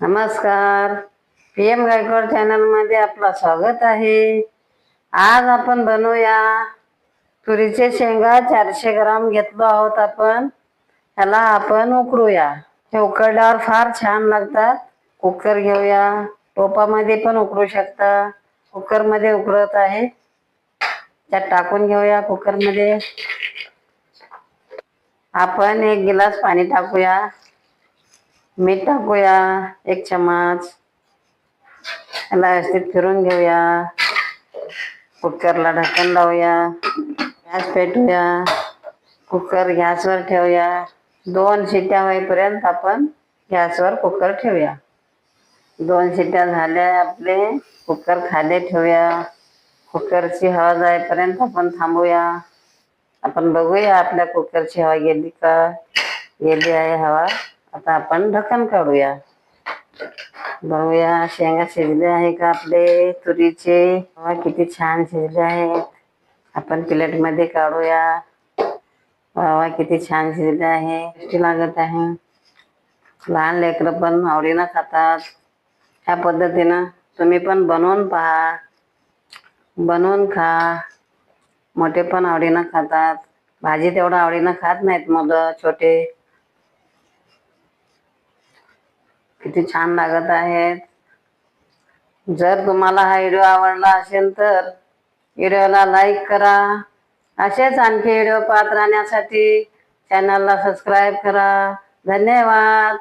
नमस्कार. PM Gaikwad channel मध्ये आपलं स्वागत आहे. आज आपण बनवूया तुरीचे शेंगा. 400 ग्राम घेतलो आहोत आपण. ह्याला आपण उकडूया. हे उकडल्यावर फार छान लागतात. कुकर घेऊया. टोपामध्ये पण उकडू शकता. कुकर मध्ये उकडत आहे. त्यात टाकून घेऊया कुकर मध्ये. आपण 1 गिलास पाणी टाकूया. मीठ टाकूया 1 चम्मच. याला व्यवस्थित फिरून घेऊया. कुकरला ढक्कन लावूया. गॅस पेटवूया. कुकर गॅसवर ठेवूया. 2 शिट्ट्या होईपर्यंत आपण गॅसवर कुकर ठेवूया. 2 शिट्ट्या झाल्या आपले. कुकर खाली ठेवूया. कुकरची हवा जाईपर्यंत आपण थांबूया. आपण बघूया आपल्या कुकरची हवा गेली का. गेली आहे हवा. आता आपण ढक्कन काढूया. बघूया शेंगा शिजले आहे का आपले तुरीचे. हवा किती छान शिजले आहेत. आपण प्लेट मध्ये काढूया. हवा किती छान शिजले आहे. टेस्टी लागत आहे. लहान लेकरं पण आवडीनं खातात. ह्या पद्धतीनं तुम्ही पण बनवून पहा. बनवून खा. मोठे पण आवडीनं खातात. भाजी तेवढं आवडीनं खात नाहीत मुलं छोटे. किती छान लागत आहेत. जर तुम्हाला हा व्हिडिओ आवडला असेल तर व्हिडिओला लाईक करा. असेच आणखी व्हिडिओ पाहत राहण्यासाठी चॅनलला सबस्क्राईब करा. धन्यवाद.